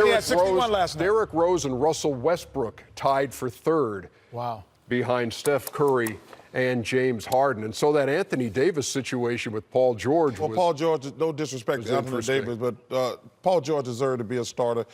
He had 61 last night. Derrick Rose and Russell Westbrook tied for third. Wow. Behind Steph Curry and James Harden. And so that Anthony Davis situation with Paul George Well, Paul George, no disrespect to Anthony Davis, but Paul George deserved to be a starter.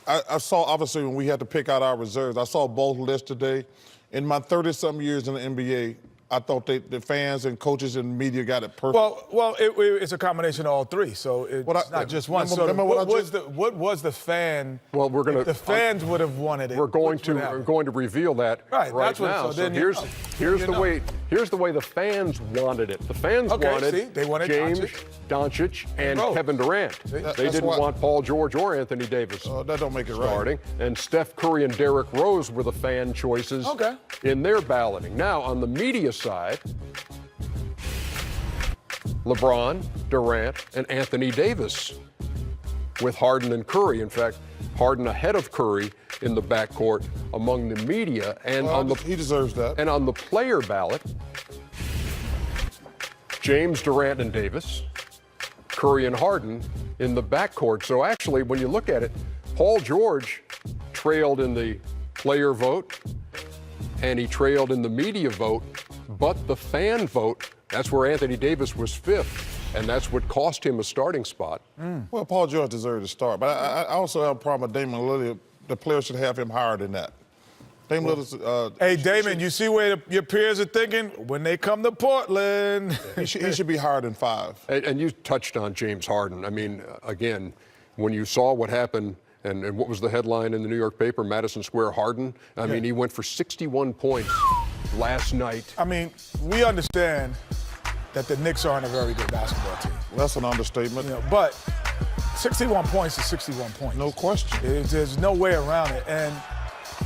I saw, obviously, when we had to pick out our reserves, I saw both lists today. In my 30-something years in the NBA, I thought the fans and coaches and media got it perfect. Well, it's a combination of all three, so it's not just one. What was the fan? Well, we're going to. The fans would have wanted it. We're going to reveal that right now. So here's the way the fans wanted it. The fans wanted James, Doncic, and Kevin Durant. They didn't want Paul George or Anthony Davis. That don't make it starting. Right. And Steph Curry and Derrick Rose were the fan choices in their balloting. Now on the media side, LeBron, Durant, and Anthony Davis with Harden and Curry. In fact, Harden ahead of Curry in the backcourt among the media. And he deserves that. And on the player ballot, James, Durant, and Davis, Curry and Harden in the backcourt. So actually, when you look at it, Paul George trailed in the player vote and he trailed in the media vote, but the fan vote, that's where Anthony Davis was fifth, and that's what cost him a starting spot. Well, Paul George deserved to start, but I also have a problem with Damian Lillard. The players should have him higher than that. Damian Lillard. Hey, Damon, you see where your peers are thinking when they come to Portland? He should be higher than 5. And you touched on James Harden. I mean, again, when you saw what happened, and what was the headline in the New York paper, Madison Square Harden? I mean, he went for 61 points last night. I mean, we understand that the Knicks aren't a very good basketball team. That's an understatement. But 61 points is 61 points. No question. There's no way around it. And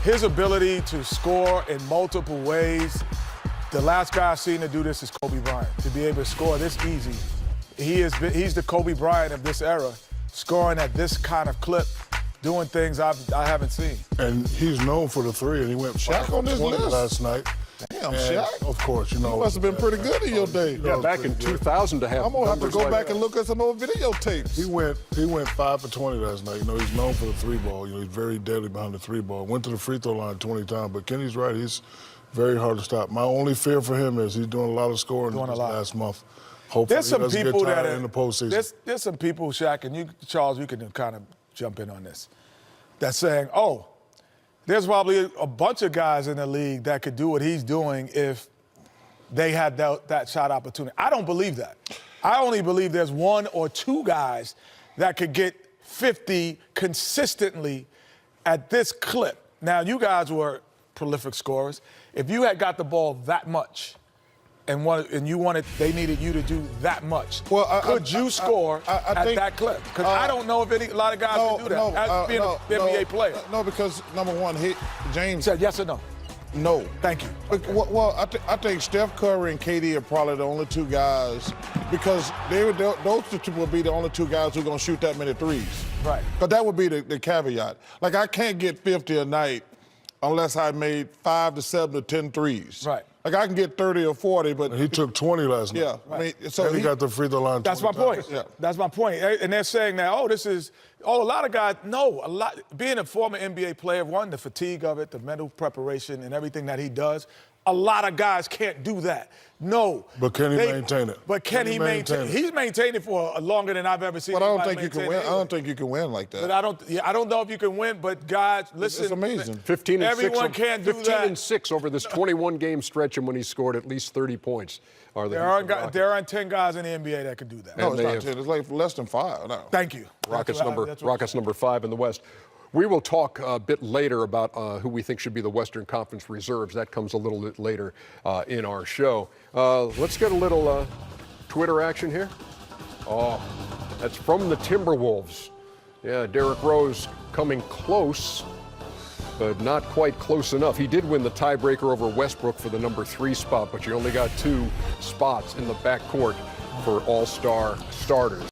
his ability to score in multiple ways, the last guy I've seen to do this is Kobe Bryant. To be able to score this easy, he's the Kobe Bryant of this era, scoring at this kind of clip, doing things I haven't seen. And he's known for the three, and he went Shaq on this list last night. Damn, Shaq. Of course, you know. You must have been pretty good in your day. Yeah, back in 2000 to have. I'm gonna have to go back and look at some old videotapes. He went 5 for 20 last night. You know, he's known for the three ball. You know, he's very deadly behind the three ball. Went to the free throw line 20 times. But Kenny's right. He's very hard to stop. My only fear for him is he's doing a lot of scoring last month. Hopefully, there's some people that are in the postseason. There's some people, Shaq, and you, Charles, you can kind of jump in on this. That's saying, there's probably a bunch of guys in the league that could do what he's doing if they had that shot opportunity. I don't believe that. I only believe there's 1 or 2 guys that could get 50 consistently at this clip. Now, you guys were prolific scorers. If you had got the ball that much they needed you to do that much, could you score at that clip? Because I don't know if a lot of guys can do that as being an NBA player. No, because number one, James said yes or no. No. Thank you. Well, I think Steph Curry and KD are probably the only 2 guys because those 2 will be the only 2 guys who are going to shoot that many threes. Right. But that would be the caveat. Like, I can't get 50 a night unless I made 5 to 7 to 10 threes. Right. Like, I can get 30 or 40, but... He took 20 last night. Yeah. Right. I mean, so he got the free throw line 20 That's my point. times. Yeah. That's my point. And they're saying now, a lot of guys, being a former NBA player, one, the fatigue of it, the mental preparation and everything that he does, a lot of guys can't do that. No. But can he maintain it? But can he maintain it? He's maintained it for longer than I've ever seen. But I don't think you can win. I don't think you can win like that. But I don't know if you can win. But guys, listen, it's amazing. 15 and everyone 6. Can't do 15 that. and 6 over this 21-game stretch, and when he scored at least 30 points. There aren't 10 guys in the NBA that can do that. No, it's not 10. It's like less than 5. No. Thank you. Rockets number 5 in the West. We will talk a bit later about who we think should be the Western Conference reserves. That comes a little bit later in our show. Let's get a little Twitter action here. Oh, that's from the Timberwolves. Yeah, Derrick Rose coming close, but not quite close enough. He did win the tiebreaker over Westbrook for the number 3 spot, but you only got 2 spots in the backcourt for all-star starters.